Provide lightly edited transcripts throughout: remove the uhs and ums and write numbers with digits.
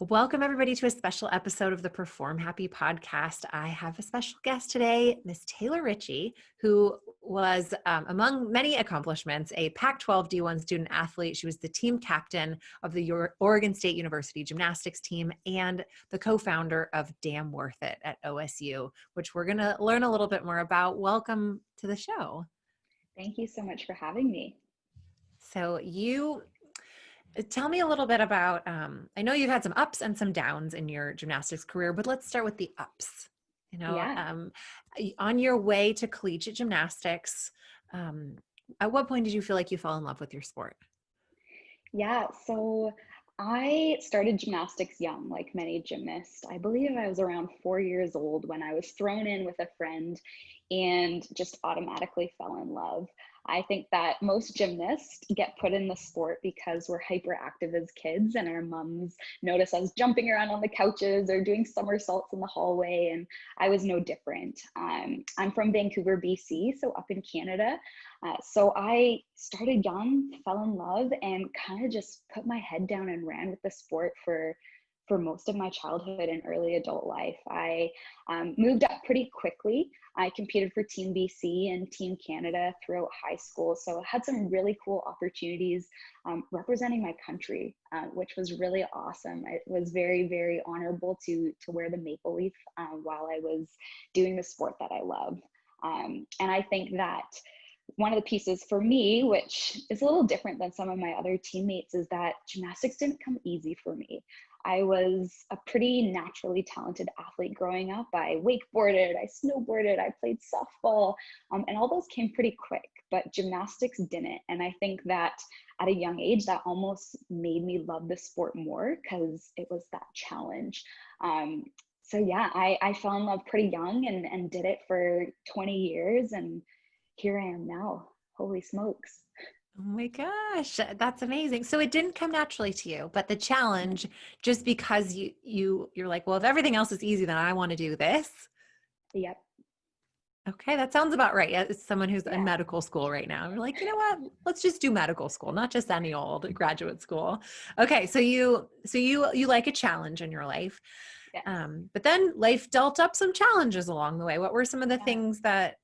Welcome, everybody, to a special episode of the Perform Happy podcast. I have a special guest today, Miss Taylor Ricci, who was, among many accomplishments, a Pac-12 D1 student athlete. She was the team captain of the Oregon State University gymnastics team and the co-founder of Damn Worth It at OSU, which we're going to learn a little bit more about. Welcome to the show. Thank you so much for having me. So tell me a little bit about, I know you've had some ups and some downs in your gymnastics career, but let's start with the ups. Yeah. On your way to collegiate gymnastics, at what point did you feel like you fell in love with your sport? Yeah. So I started gymnastics young, like many gymnasts. I believe I was around 4 years old when I was thrown in with a friend and just automatically fell in love. I think that most gymnasts get put in the sport because we're hyperactive as kids and our mums notice us jumping around on the couches or doing somersaults in the hallway. And I was no different. I'm from Vancouver, BC, so up in Canada. So I started young, fell in love, and kind of just put my head down and ran with the sport for most of my childhood and early adult life. I moved up pretty quickly. I competed for Team BC and Team Canada throughout high school, so I had some really cool opportunities representing my country, which was really awesome. It was very, very honorable to wear the maple leaf while I was doing the sport that I love. And I think that one of the pieces for me, which is a little different than some of my other teammates, is that gymnastics didn't come easy for me. I was a pretty naturally talented athlete growing up. I wakeboarded, I snowboarded, I played softball, and all those came pretty quick, but gymnastics didn't. And I think that at a young age, that almost made me love the sport more because it was that challenge. So yeah, I fell in love pretty young and did it for 20 years. And here I am now. Holy smokes. Oh my gosh, that's amazing. So it didn't come naturally to you, but the challenge, just because you're like, well, if everything else is easy, then I want to do this. Yep. Okay, that sounds about right. As someone who's in Yeah. medical school right now, you're like, you know what? Let's just do medical school, not just any old graduate school. Okay, so you like a challenge in your life, Yes. but then life dealt up some challenges along the way. What were some of the Yeah. things that,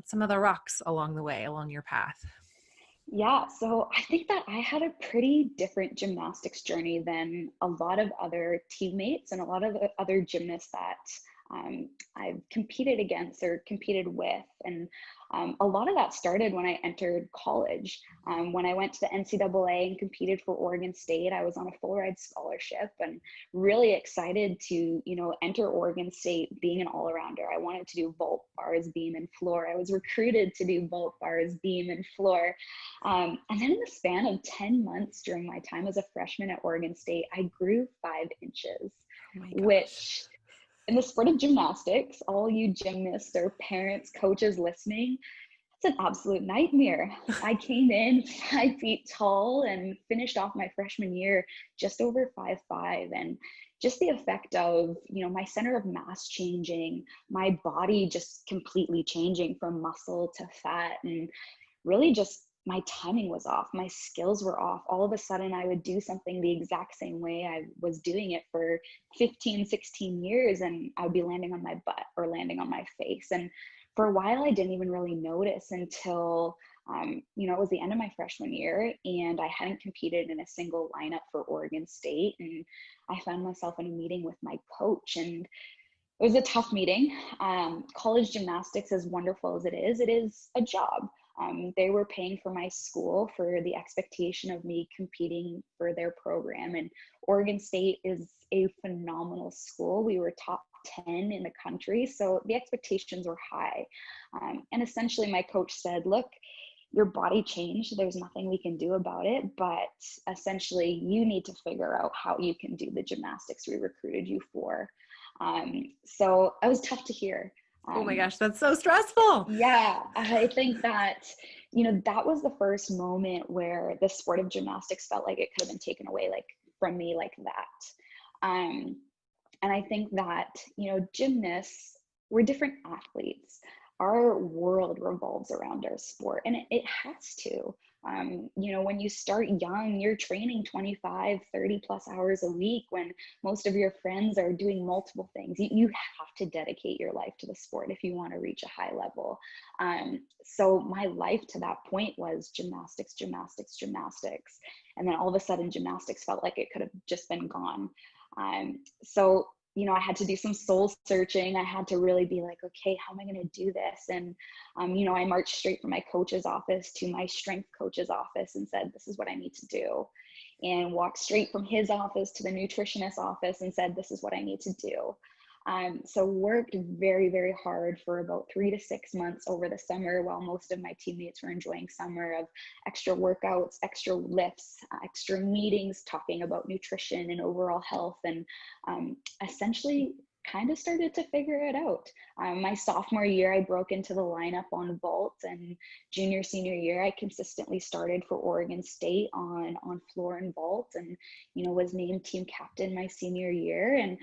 some of the rocks along the way, along your path? Yeah, so I think that I had a pretty different gymnastics journey than a lot of other teammates and a lot of other gymnasts that I've competed against or competed with. And a lot of that started when I entered college. When I went to the NCAA and competed for Oregon State, I was on a full ride scholarship and really excited to, enter Oregon State being an all-arounder. I wanted to do vault, bars, beam, and floor. I was recruited to do vault, bars, beam, and floor. And then in the span of 10 months during my time as a freshman at Oregon State, I grew 5 inches, Oh my gosh. which in the sport of gymnastics, all you gymnasts or parents, coaches listening, it's an absolute nightmare. I came in 5 feet tall and finished off my freshman year just over 5'5". And just the effect of, my center of mass changing, my body just completely changing from muscle to fat, and really just my timing was off. My skills were off. All of a sudden, I would do something the exact same way I was doing it for 15, 16 years, and I would be landing on my butt or landing on my face. And for a while, I didn't even really notice until, it was the end of my freshman year, and I hadn't competed in a single lineup for Oregon State. And I found myself in a meeting with my coach, and it was a tough meeting. College gymnastics, as wonderful as it is a job. They were paying for my school for the expectation of me competing for their program. And Oregon State is a phenomenal school. We were top 10 in the country, so the expectations were high. And essentially, my coach said, look, your body changed. There's nothing we can do about it, but essentially, you need to figure out how you can do the gymnastics we recruited you for. So it was tough to hear. Oh my Um, gosh, that's so stressful. yeah, I think that, that was the first moment where the sport of gymnastics felt like it could have been taken away from me like that. And I think that, gymnasts, we're different athletes. Our world revolves around our sport, and it has to. When you start young, you're training 25, 30 plus hours a week when most of your friends are doing multiple things. You have to dedicate your life to the sport if you want to reach a high level. So my life to that point was gymnastics, gymnastics, gymnastics. And then all of a sudden, gymnastics felt like it could have just been gone. So I had to do some soul searching. I had to really be like, okay, how am I going to do this? And, I marched straight from my coach's office to my strength coach's office and said, this is what I need to do. And walked straight from his office to the nutritionist's office and said, this is what I need to do. So worked very, very hard for about 3 to 6 months over the summer while most of my teammates were enjoying summer of extra workouts, extra lifts, extra meetings, talking about nutrition and overall health, and essentially kind of started to figure it out. My sophomore year, I broke into the lineup on vault, and junior, senior year, I consistently started for Oregon State on floor and vault, and, was named team captain my senior year. And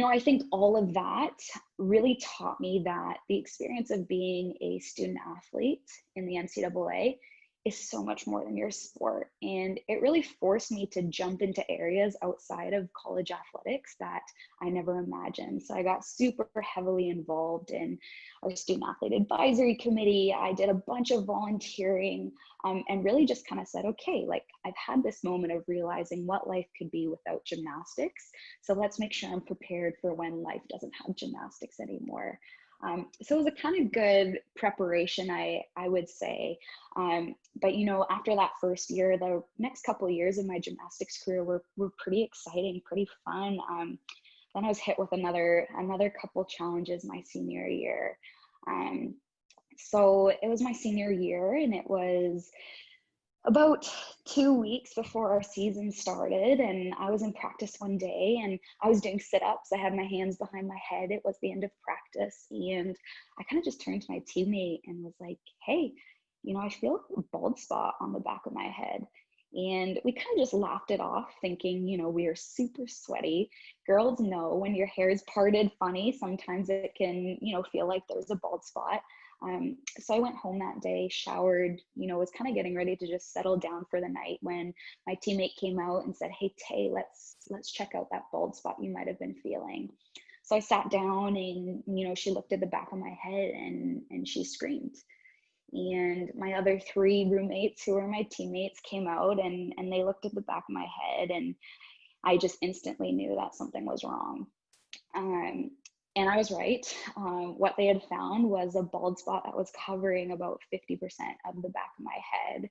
I think all of that really taught me that the experience of being a student athlete in the NCAA is so much more than your sport. And it really forced me to jump into areas outside of college athletics that I never imagined. So I got super heavily involved in our student athlete advisory committee. I did a bunch of volunteering, and really just kind of said, okay, like I've had this moment of realizing what life could be without gymnastics. So let's make sure I'm prepared for when life doesn't have gymnastics anymore. So it was a kind of good preparation, I would say. But after that first year, the next couple of years of my gymnastics career were pretty exciting, pretty fun. Then I was hit with another couple challenges my senior year. So it was my senior year, and it was about 2 weeks before our season started, and I was in practice one day and I was doing sit-ups. I had my hands behind my head. It was the end of practice, and I kind of just turned to my teammate and was like, hey, I feel a bald spot on the back of my head. And we kind of just laughed it off, thinking, we are super sweaty. Girls know when your hair is parted funny, sometimes it can, feel like there's a bald spot. So I went home that day, showered, was kind of getting ready to just settle down for the night when my teammate came out and said, hey, Tay, let's check out that bald spot you might have been feeling. So I sat down and, she looked at the back of my head and she screamed. And my other 3 roommates who were my teammates came out and they looked at the back of my head, and I just instantly knew that something was wrong. And I was right. What they had found was a bald spot that was covering about 50% of the back of my head.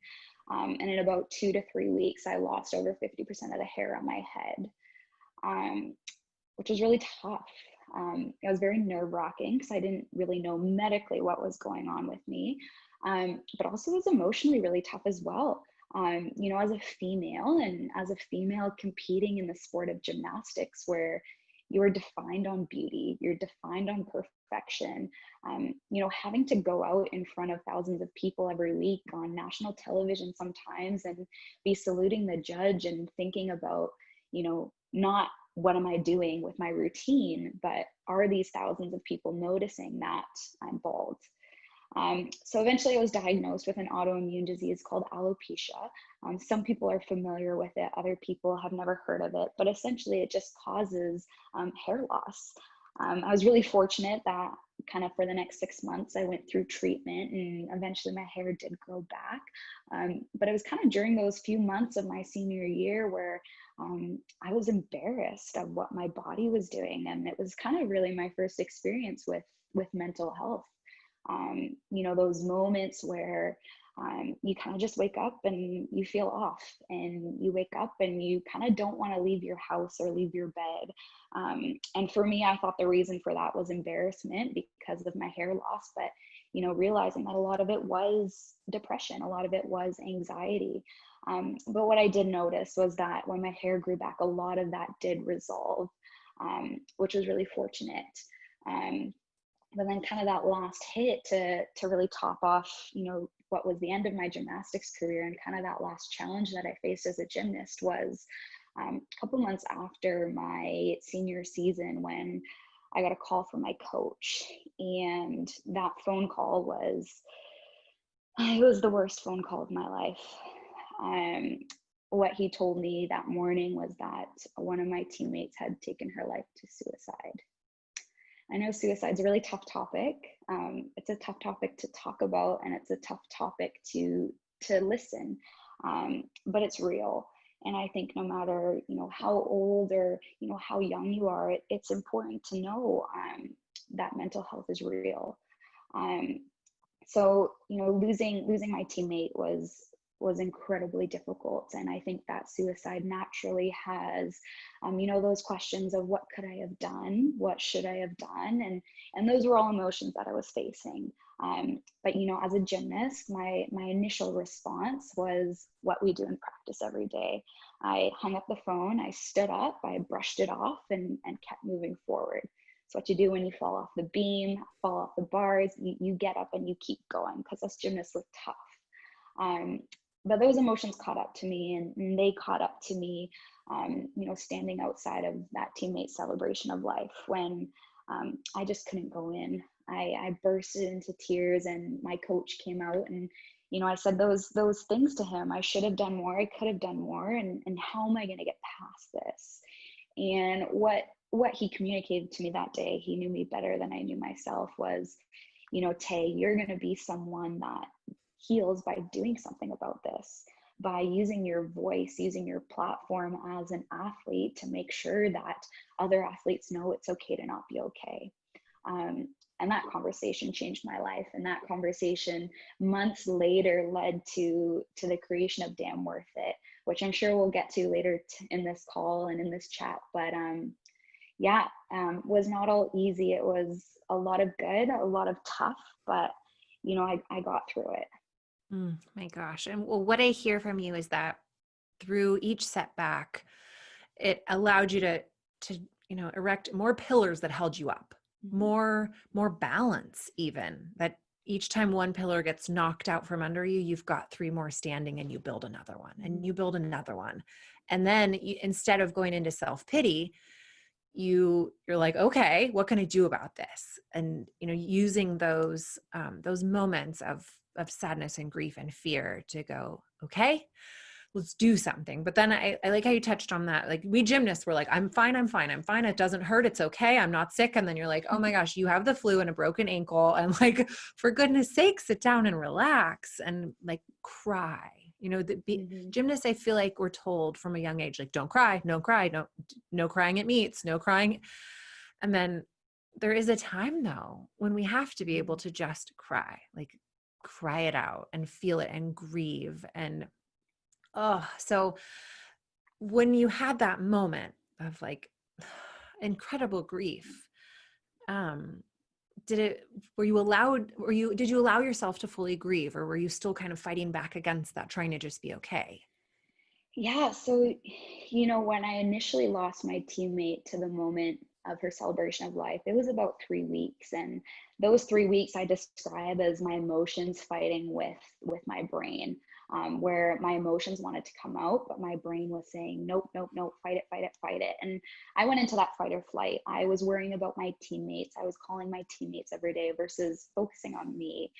And in about 2 to 3 weeks, I lost over 50% of the hair on my head, which was really tough. It was very nerve-wracking because I didn't really know medically what was going on with me, but also it was emotionally really tough as well. As a female and as a female competing in the sport of gymnastics, where you're defined on beauty, you're defined on perfection, having to go out in front of thousands of people every week on national television sometimes and be saluting the judge and thinking about, not what am I doing with my routine, but are these thousands of people noticing that I'm bald? So eventually I was diagnosed with an autoimmune disease called alopecia. Some people are familiar with it, other people have never heard of it, but essentially it just causes hair loss. I was really fortunate that kind of for the next 6 months, I went through treatment and eventually my hair did grow back. But it was kind of during those few months of my senior year where I was embarrassed of what my body was doing. And it was kind of really my first experience with mental health. Those moments where you kind of just wake up and you feel off, and you wake up and you kind of don't want to leave your house or leave your bed. And for me, I thought the reason for that was embarrassment because of my hair loss, but realizing that a lot of it was depression, a lot of it was anxiety. But what I did notice was that when my hair grew back, a lot of that did resolve, which was really fortunate. But then kind of that last hit to really top off, what was the end of my gymnastics career, and kind of that last challenge that I faced as a gymnast was a couple months after my senior season, when I got a call from my coach. And that phone call was It was the worst phone call of my life. Um, what he told me that morning was that one of my teammates had taken her life to suicide. I know suicide's a really tough topic. It's a tough topic to talk about, and it's a tough topic to listen. But it's real. And I think no matter how old or how young you are, it's important to know that mental health is real. Um, so losing my teammate was incredibly difficult, and I think that suicide naturally has those questions of what could I have done, what should I have done, and those were all emotions that I was facing. But as a gymnast, my initial response was what we do in practice every day. I hung up the phone, I stood up, I brushed it off, and kept moving forward. So what you do when you fall off the beam, fall off the bars, you get up and you keep going, because us gymnasts look tough. Um, but those emotions caught up to me, and they caught up to me, standing outside of that teammate celebration of life when I just couldn't go in. I bursted into tears, and my coach came out, and I said those things to him. I should have done more. I could have done more, and how am I going to get past this? And what he communicated to me that day, he knew me better than I knew myself, was, Tay, you're going to be someone that heals by doing something about this, by using your voice, using your platform as an athlete to make sure that other athletes know it's okay to not be okay. And that conversation changed my life. And that conversation months later led to the creation of Damn Worth It, which I'm sure we'll get to later in this call and in this chat. But was not all easy. It was a lot of good, a lot of tough, but I got through it. My gosh. And well, what I hear from you is that through each setback, it allowed you to erect more pillars that held you up, more balance, even that each time one pillar gets knocked out from under you, you've got three more standing, and you build another one, and you build another one. And then instead of going into self-pity, you're like, okay, what can I do about this? And, using those moments of sadness and grief and fear to go, okay, let's do something. But then I like how you touched on that. Like, we gymnasts were like, I'm fine. It doesn't hurt. It's okay. I'm not sick. And then you're like, oh my gosh, you have the flu and a broken ankle. And like, for goodness sake, sit down and relax and like cry. Gymnasts, I feel like we're told from a young age, like, don't cry, no crying at meets, no crying. And then there is a time though, when we have to be able to just cry, like cry it out and feel it and grieve. And so when you had that moment of like incredible grief, did you allow yourself to fully grieve, or were you still kind of fighting back against that, trying to just be okay? Yeah. So, when I initially lost my teammate to the moment of her celebration of life, it was about 3 weeks. And those 3 weeks I describe as my emotions fighting with my brain, where my emotions wanted to come out, but my brain was saying, nope, nope, nope, fight it, fight it, fight it. And I went into that fight or flight. I was worrying about my teammates. I was calling my teammates every day versus focusing on me.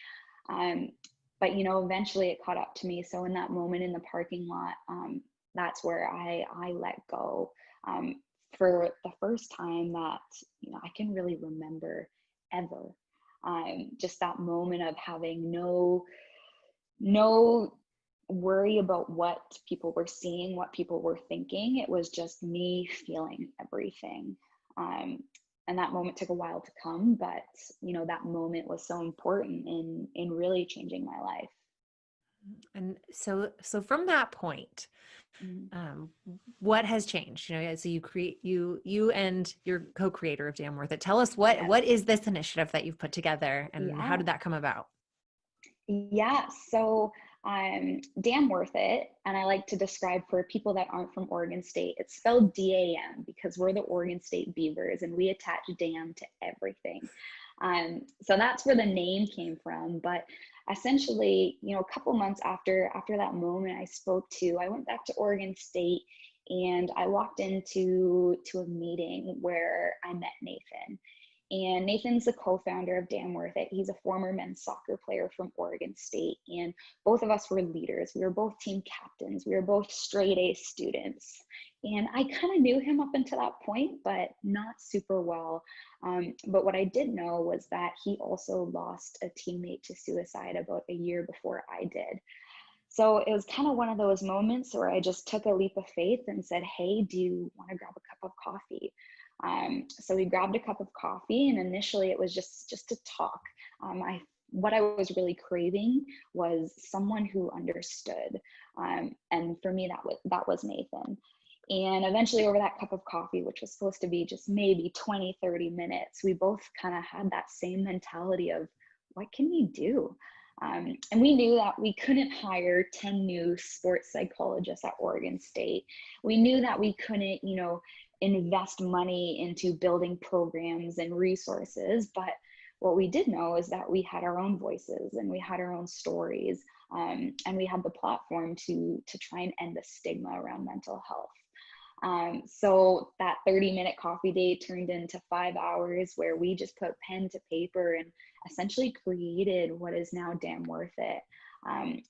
But eventually it caught up to me. So in that moment in the parking lot, that's where I let go, for the first time that I can really remember ever. Just that moment of having no worry about what people were seeing, what people were thinking. It was just me feeling everything. And that moment took a while to come, but that moment was so important in really changing my life. And so from that point, what has changed? So you and your co-creator of Damn Worth It. Tell us what is this initiative that you've put together, and how did that come about? Yeah. So Damn Worth It, and I like to describe for people that aren't from Oregon State, it's spelled DAM because we're the Oregon State Beavers and we attach damn to everything. So that's where the name came from. But essentially, a couple months after that moment, I went back to Oregon State, and I walked into a meeting where I met Nathan. And Nathan's the co-founder of Damn Worth It. He's a former men's soccer player from Oregon State. And both of us were leaders. We were both team captains. We were both straight A students. And I kind of knew him up until that point, but not super well. But what I did know was that he also lost a teammate to suicide about a year before I did. So it was kind of one of those moments where I just took a leap of faith and said, hey, do you want to grab a cup of coffee? So we grabbed a cup of coffee, and initially it was just to talk. What I was really craving was someone who understood. And for me, that was Nathan. And eventually over that cup of coffee, which was supposed to be just maybe 20, 30 minutes, we both kind of had that same mentality of, what can we do? And we knew that we couldn't hire 10 new sports psychologists at Oregon State. We knew that we couldn't, invest money into building programs and resources. But what we did know is that we had our own voices and we had our own stories, and we had the platform to try and end the stigma around mental health. So that 30-minute coffee date turned into 5 hours where we just put pen to paper and essentially created what is now Damn Worth It.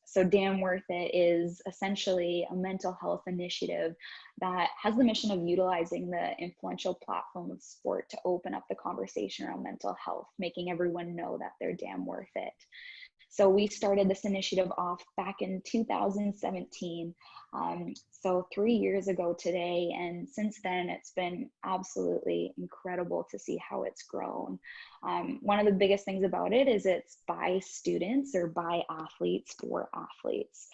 So Damn Worth It is essentially a mental health initiative that has the mission of utilizing the influential platform of sport to open up the conversation around mental health, making everyone know that they're damn worth it. So we started this initiative off back in 2017, so 3 years ago today. And since then, it's been absolutely incredible to see how it's grown. One of the biggest things about it is it's by students or by athletes for athletes.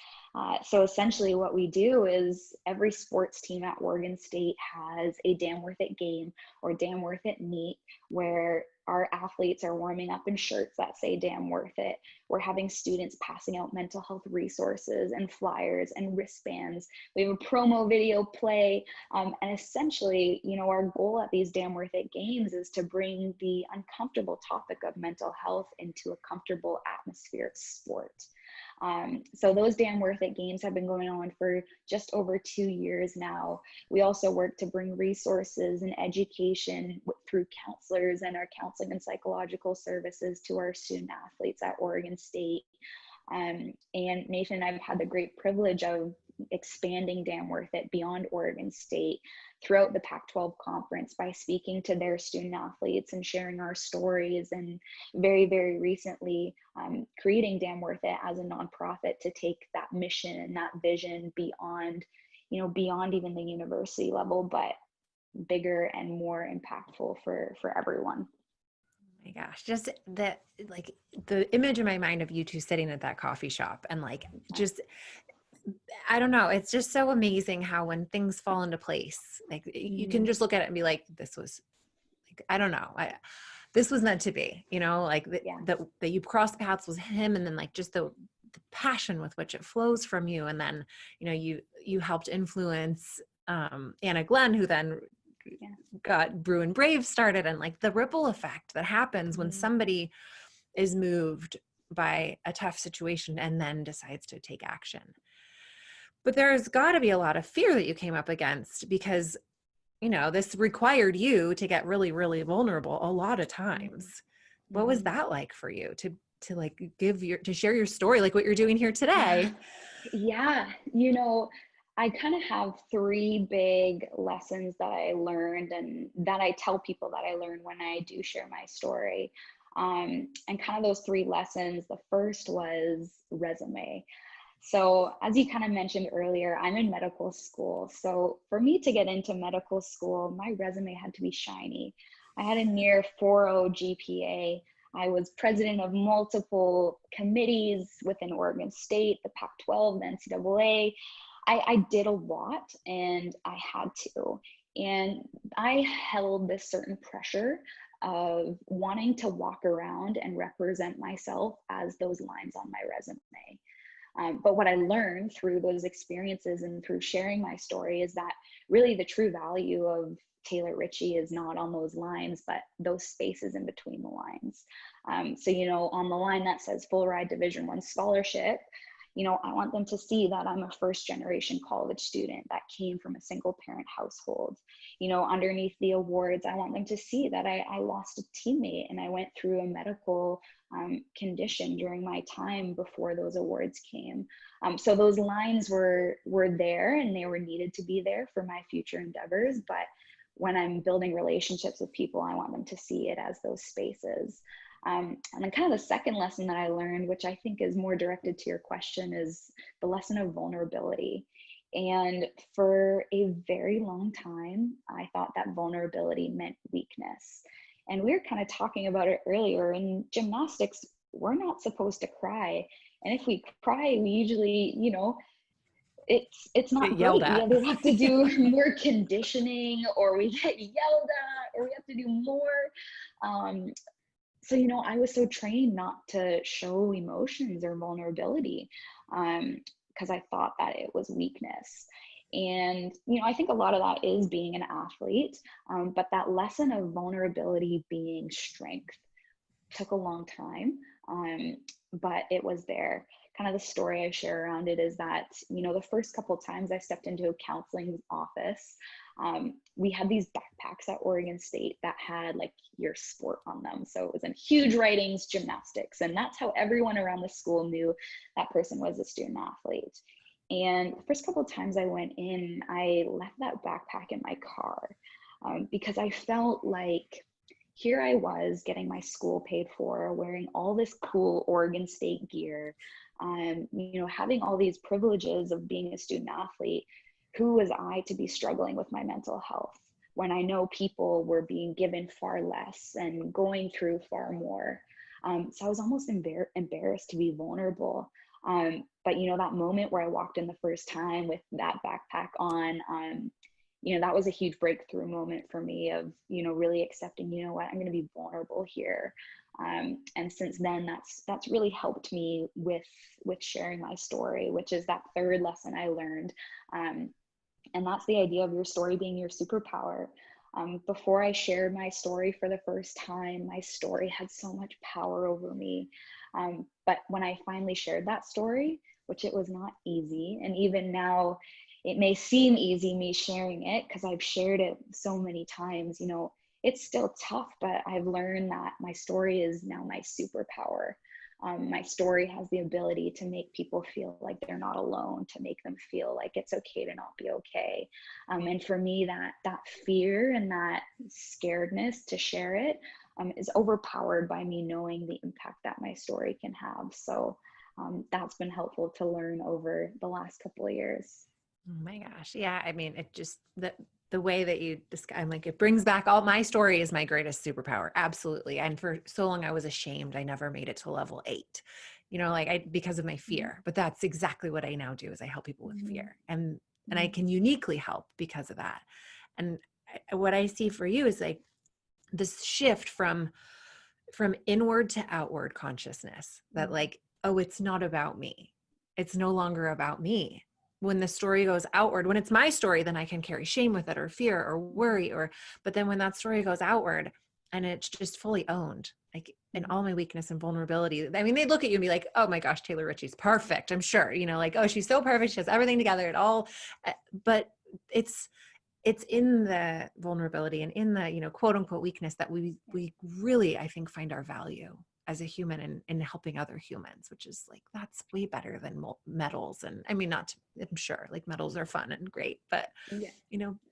So essentially what we do is every sports team at Oregon State has a Damn Worth It game or Damn Worth It meet where our athletes are warming up in shirts that say Damn Worth It. We're having students passing out mental health resources and flyers and wristbands. We have a promo video play. And essentially, our goal at these Damn Worth It games is to bring the uncomfortable topic of mental health into a comfortable atmosphere of sport. So those Damn Worth It games have been going on for just over 2 years now. We also work to bring resources and education through counselors and our counseling and psychological services to our student athletes at Oregon State. And Nathan and I have had the great privilege of expanding Damn Worth It beyond Oregon State throughout the Pac-12 conference by speaking to their student athletes and sharing our stories, and very, very recently creating Damn Worth It as a nonprofit to take that mission and that vision beyond even the university level, but bigger and more impactful for everyone. My gosh, just the image in my mind of you two sitting at that coffee shop and I don't know, it's just so amazing how when things fall into place, you can just look at it and be like, this was I don't know, this was meant to be, that you crossed paths with him, and then just the passion with which it flows from you. And then, you helped influence Anna Glenn, who then got Brew and Brave started, and the ripple effect that happens when somebody is moved by a tough situation and then decides to take action. But there's got to be a lot of fear that you came up against because, this required you to get really, really vulnerable a lot of times. What was that like for you to share your story, like what you're doing here today? Yeah. I kind of have 3 big lessons that I learned and that I tell people that I learned when I do share my story. And kind of those 3 lessons, the first was resume. So as you kind of mentioned earlier, I'm in medical school. So for me to get into medical school, my resume had to be shiny. I had a near 4.0 GPA. I was president of multiple committees within Oregon State, the Pac-12, the NCAA. I did a lot, and I had to. And I held this certain pressure of wanting to walk around and represent myself as those lines on my resume. But what I learned through those experiences and through sharing my story is that really the true value of Taylor Ricci is not on those lines, but those spaces in between the lines. So, on the line that says full ride Division I scholarship, I want them to see that I'm a first generation college student that came from a single parent household. Underneath the awards, I want them to see that I lost a teammate and I went through a medical condition during my time before those awards came. So those lines were there, and they were needed to be there for my future endeavors. But when I'm building relationships with people, I want them to see it as those spaces. And then kind of the second lesson that I learned, which I think is more directed to your question, is the lesson of vulnerability. And for a very long time, I thought that vulnerability meant weakness. And we were kind of talking about it earlier. In gymnastics, we're not supposed to cry. And if we cry, we usually, it's not Get yelled great. We at. either have to do more conditioning, or we get yelled at, or we have to do more. So, I was so trained not to show emotions or vulnerability, because I thought that it was weakness. And, I think a lot of that is being an athlete, but that lesson of vulnerability being strength took a long time, but it was there. Kind of the story I share around it is that, the first couple of times I stepped into a counseling office, we had these backpacks at Oregon State that had like your sport on them. So it was in huge writings, gymnastics. And that's how everyone around the school knew that person was a student athlete. And the first couple of times I went in, I left that backpack in my car, because I felt like here I was getting my school paid for, wearing all this cool Oregon State gear, having all these privileges of being a student athlete. Who was I to be struggling with my mental health when I know people were being given far less and going through far more? So I was almost embarrassed to be vulnerable. But that moment where I walked in the first time with that backpack on, that was a huge breakthrough moment for me of, really accepting, I'm going to be vulnerable here. And since then, that's really helped me with sharing my story, which is that third lesson I learned. And that's the idea of your story being your superpower. Before I shared my story for the first time, my story had so much power over me. But when I finally shared that story, which it was not easy, and even now it may seem easy me sharing it because I've shared it so many times, it's still tough, but I've learned that my story is now my superpower. My story has the ability to make people feel like they're not alone, to make them feel like it's okay to not be okay. And for me, that fear and that scaredness to share it is overpowered by me knowing the impact that my story can have. So that's been helpful to learn over the last couple of years. Oh my gosh. Yeah. I mean, it just, the way that you describe, I'm like, it brings back all my story is my greatest superpower. Absolutely. And for so long I was ashamed. I never made it to level 8, because of my fear, but that's exactly what I now do is I help people with fear, and I can uniquely help because of that. And what I see for you is like this shift from inward to outward consciousness that like, oh, it's not about me. It's no longer about me. When the story goes outward, when it's my story, then I can carry shame with it or fear or worry, but then when that story goes outward and it's just fully owned, like in all my weakness and vulnerability, I mean, they look at you and be like, oh my gosh, Taylor Ricci's perfect. I'm sure, like, oh, she's so perfect. She has everything together at all. But it's in the vulnerability and in the, quote unquote weakness that we really, I think, find our value as a human in helping other humans, which is like, that's way better than medals. And I mean, I'm sure like medals are fun and great, but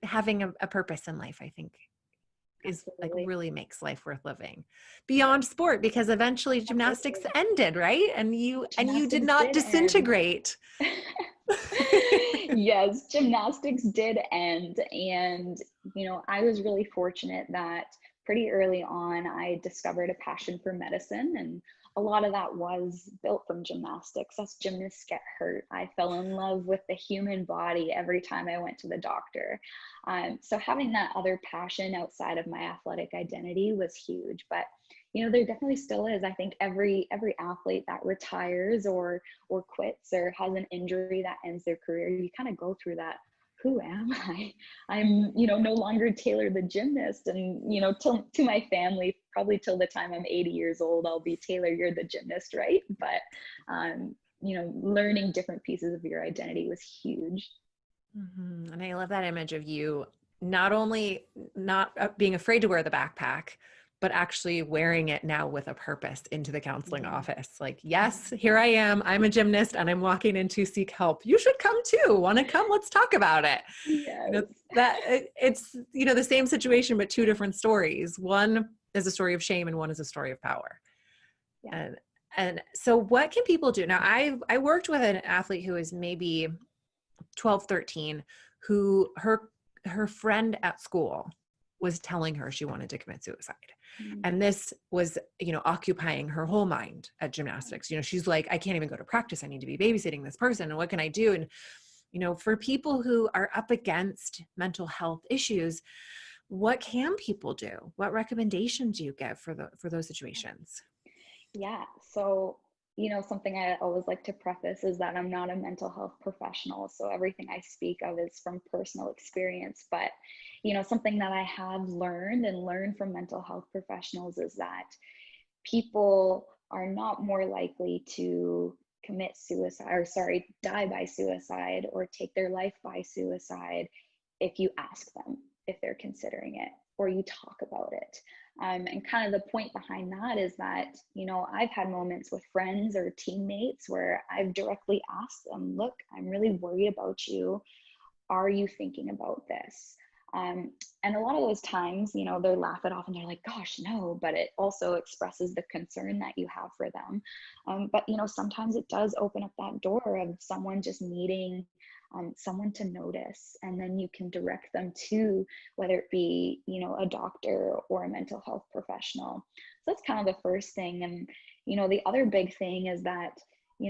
having a purpose in life, I think is like really makes life worth living beyond sport, because eventually gymnastics ended, right? And you did not disintegrate. Yes, gymnastics did end. And, I was really fortunate that pretty early on, I discovered a passion for medicine. And a lot of that was built from gymnastics. Us gymnasts get hurt. I fell in love with the human body every time I went to the doctor. So having that other passion outside of my athletic identity was huge. But there definitely still is. I think every athlete that retires or quits or has an injury that ends their career, you kind of go through that. Who am I? I'm, no longer Taylor the gymnast. And, to my family, probably till the time I'm 80 years old, I'll be Taylor, you're the gymnast, right? But, learning different pieces of your identity was huge. And I love that image of you not only not being afraid to wear the backpack, but actually wearing it now with a purpose into the counseling Yeah. office. Like, yes, here I am. I'm a gymnast and I'm walking in to seek help. You should come too. Want to come? Let's talk about it. Yes. It's the same situation, but two different stories. One is a story of shame and one is a story of power. Yeah. And so what can people do? Now, I worked with an athlete who is maybe 12, 13, who her friend at school was telling her she wanted to commit suicide. Mm. And this was, occupying her whole mind at gymnastics. She's like, I can't even go to practice. I need to be babysitting this person. And what can I do? And, for people who are up against mental health issues, what can people do? What recommendations do you give for those situations? Yeah. So, something I always like to preface is that I'm not a mental health professional. So everything I speak of is from personal experience. But, something that I have learned from mental health professionals is that people are not more likely to commit suicide, or sorry, die by suicide or take their life by suicide if you ask them if they're considering it or you talk about it. And kind of the point behind that is that, I've had moments with friends or teammates where I've directly asked them, look, I'm really worried about you. Are you thinking about this? And a lot of those times, they laugh it off and they're like, gosh, no, but it also expresses the concern that you have for them. But, sometimes it does open up that door of someone just needing someone to notice, and then you can direct them to whether it be, a doctor or a mental health professional. So that's kind of the first thing. And, the other big thing is that,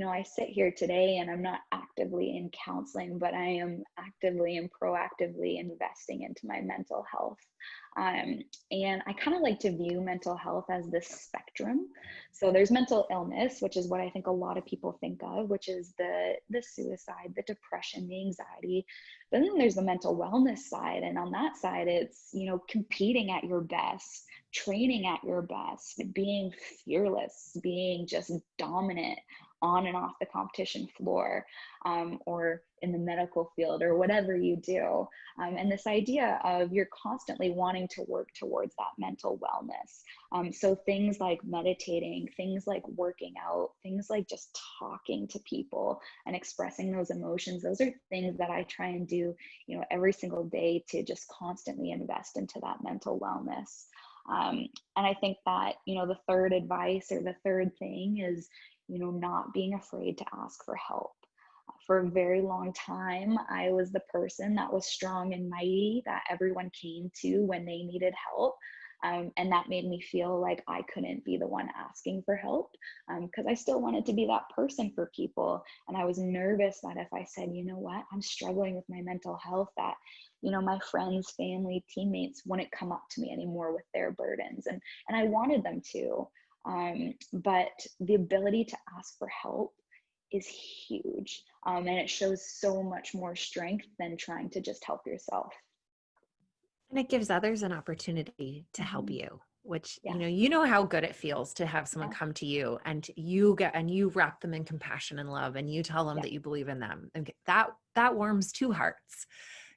I sit here today and I'm not actively in counseling, but I am actively and proactively investing into my mental health. And I kind of like to view mental health as this spectrum. So there's mental illness, which is what I think a lot of people think of, which is the suicide, the depression, the anxiety. But then there's the mental wellness side. And on that side, it's, competing at your best, training at your best, being fearless, being just dominant on and off the competition floor, or in the medical field, or whatever you do. And this idea of you're constantly wanting to work towards that mental wellness. So things like meditating, things like working out, things like just talking to people and expressing those emotions, those are things that I try and do, every single day to just constantly invest into that mental wellness. And I think that, the third advice or the third thing is, not being afraid to ask for help. For a very long time, I was the person that was strong and mighty that everyone came to when they needed help. And that made me feel like I couldn't be the one asking for help, because I still wanted to be that person for people. And I was nervous that if I said, you know what, I'm struggling with my mental health, that, my friends, family, teammates wouldn't come up to me anymore with their burdens. And I wanted them to. But the ability to ask for help is huge. And it shows so much more strength than trying to just help yourself. And it gives others an opportunity to help Mm-hmm. you, which, Yeah. how good it feels to have someone Yeah. come to you and you wrap them in compassion and love and you tell them Yeah. that you believe in them. And that warms two hearts.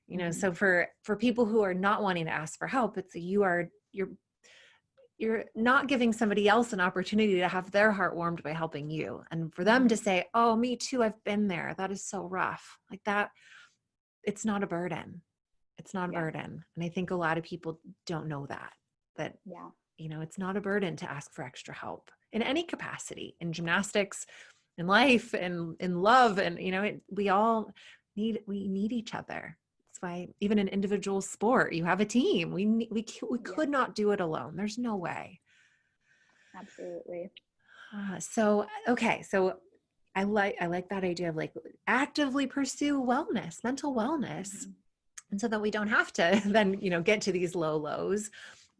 Mm-hmm. So for people who are not wanting to ask for help, it's you're not giving somebody else an opportunity to have their heart warmed by helping you. And for them Mm-hmm. to say, oh, me too, I've been there. That is so rough. Like that, it's not a burden. It's not a Yeah. burden. And I think a lot of people don't know that, Yeah. it's not a burden to ask for extra help in any capacity, in gymnastics, in life, and in love. And, we need each other. That's why even in individual sport, you have a team. We Yeah. could not do it alone. There's no way. Absolutely. Okay. So I like that idea of like actively pursue wellness, mental wellness. Mm-hmm. And so that we don't have to then, get to these low lows.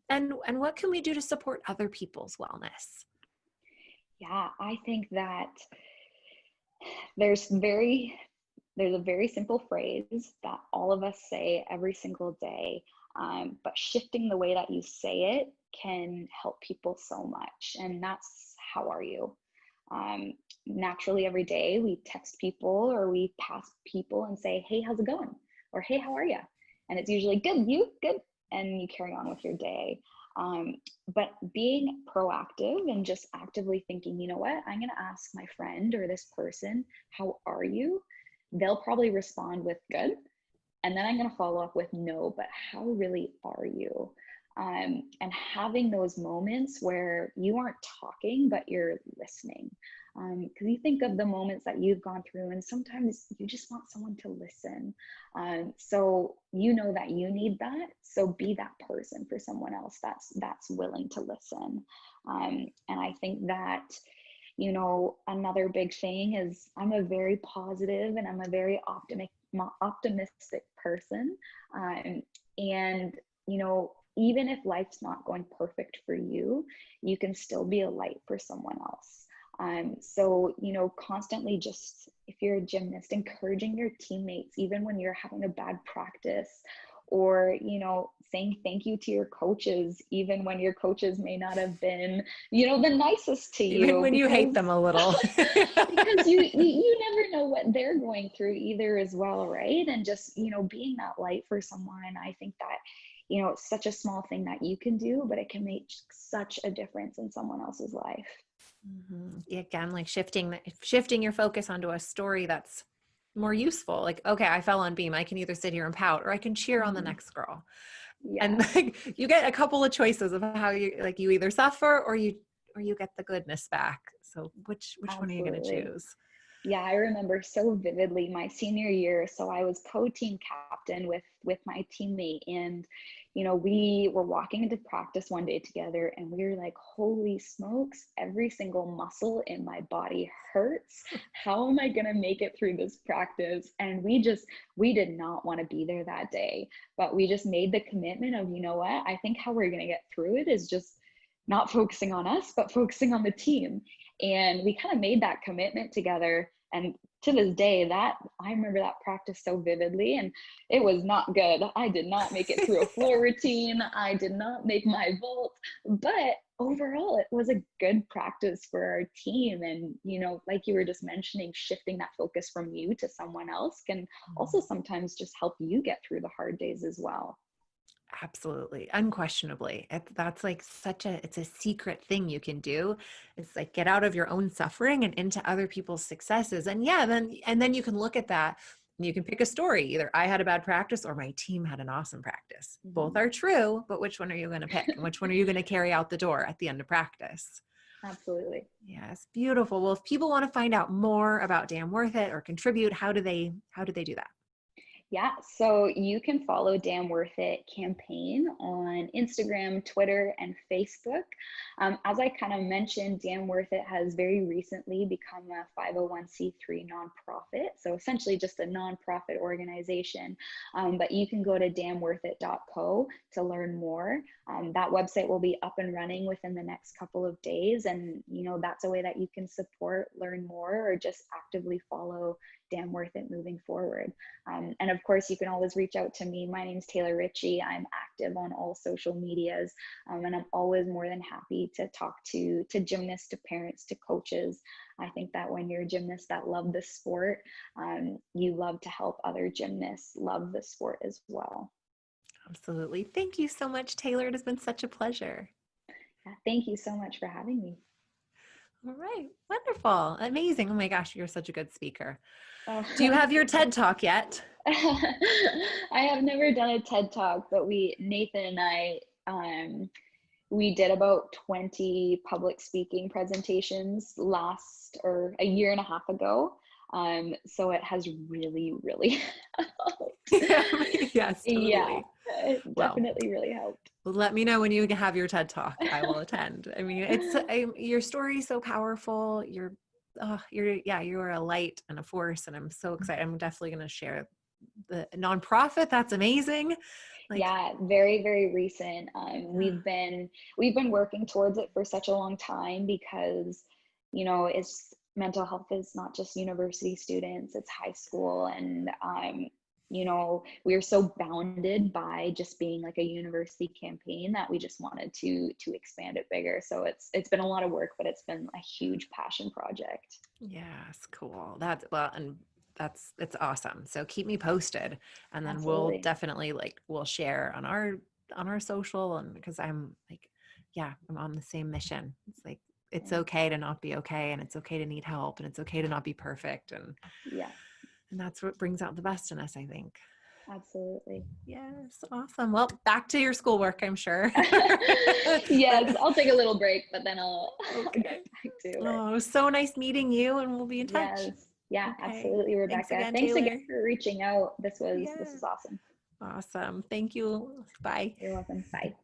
And what can we do to support other people's wellness? Yeah. I think that there's a very simple phrase that all of us say every single day, but shifting the way that you say it can help people so much. And that's, how are you? Naturally, every day we text people or we pass people and say, hey, how's it going? Or hey, how are you? And it's usually good, you good, and you carry on with your day. But being proactive and just actively thinking, you know what, I'm going to ask my friend or this person, how are you? They'll probably respond with good. And then I'm going to follow up with no, but how really are you? And having those moments where you aren't talking, but you're listening. Because you think of the moments that you've gone through, and sometimes you just want someone to listen. So you know that you need that. So be that person for someone else that's willing to listen. And I think that, you know, another big thing is I'm a very positive and I'm a very optimistic person. And, you know, even if life's not going perfect for you, you can still be a light for someone else. So, you know, constantly just, if you're a gymnast, encouraging your teammates, even when you're having a bad practice, or, you know, saying thank you to your coaches, even when your coaches may not have been, you know, the nicest to you. Even when you hate them a little. Because you never know what they're going through either as well, right? And just, you know, being that light for someone, I think that, you know, it's such a small thing that you can do, but it can make such a difference in someone else's life. Mm-hmm. Again, like shifting your focus onto a story that's more useful. Like, okay, I fell on beam. I can either sit here and pout, or I can cheer on the next girl. Yeah. And like, you get a couple of choices of how you either suffer or you get the goodness back. So which one are you going to Absolutely. choose? Yeah, I remember so vividly my senior year. So I was co-team captain with my teammate, and you know, we were walking into practice one day together, and we were like, holy smokes, every single muscle in my body hurts. How am I gonna make it through this practice? And we did not want to be there that day, but we just made the commitment of, you know what, I think how we're gonna get through it is just not focusing on us, but focusing on the team. And we kind of made that commitment together. And to this day, that I remember that practice so vividly, and it was not good. I did not make it through a floor routine. I did not make my vault, but overall it was a good practice for our team. And, you know, like you were just mentioning, shifting that focus from you to someone else can also sometimes just help you get through the hard days as well. Absolutely. Unquestionably. That's like it's a secret thing you can do. It's like get out of your own suffering and into other people's successes. And yeah, then you can look at that and you can pick a story. Either I had a bad practice or my team had an awesome practice. Both are true, but which one are you going to pick? And which one are you going to carry out the door at the end of practice? Absolutely. Yes, beautiful. Well, if people want to find out more about Damn Worth It or contribute, how do they do that? Yeah, so you can follow Damn Worth It campaign on Instagram, Twitter, and Facebook. As I kind of mentioned, Damn Worth It has very recently become a 501c3 nonprofit, so essentially just a nonprofit organization. But you can go to damnworthit.co to learn more. That website will be up and running within the next couple of days, and you know that's a way that you can support, learn more, or just actively follow Damn Worth It moving forward. And of course, you can always reach out to me. My name's Taylor Ricci. I'm active on all social medias, and I'm always more than happy to talk to gymnasts, to parents, to coaches. I think that when you're a gymnast that love the sport, you love to help other gymnasts love the sport as well. Absolutely. Thank you so much, Taylor. It has been such a pleasure. Yeah, thank you so much for having me. All right. Wonderful. Amazing. Oh my gosh, you're such a good speaker. Oh. Do you have your TED Talk yet? I have never done a TED Talk, but Nathan and I, we did about 20 public speaking presentations a year and a half ago. So it has really, really helped. Yes, totally. Yeah, it definitely really helped. Let me know when you have your TED Talk. I will attend. I mean, your story is so powerful. You're a light and a force, and I'm so excited. I'm definitely going to share the nonprofit. That's amazing. Yeah, very, very recent. We've been working towards it for such a long time because, you know, it's mental health is not just university students, it's high school. And you know, we were so bounded by just being like a university campaign that we just wanted to expand it bigger. So it's been a lot of work, but it's been a huge passion project. Yes, cool. That's well, and it's awesome. So keep me posted, and then we'll Absolutely. definitely like we'll share on our social, and because I'm like, yeah, I'm on the same mission. It's like it's Yeah. okay to not be okay, and it's okay to need help, and it's okay to not be perfect, Yes, and that's what brings out the best in us, I think. absolutely. Yes, awesome. Well, back to your schoolwork, I'm sure. Yes, I'll take a little break, but then I'll get Okay. back to it. Oh, it was so nice meeting you, and we'll be in touch. Yes. Yeah, Okay. absolutely, Thanks Rebecca. again, Thanks again Taylor. for reaching out. This Yeah. was awesome. Awesome. Thank you. Bye. You're welcome. Bye.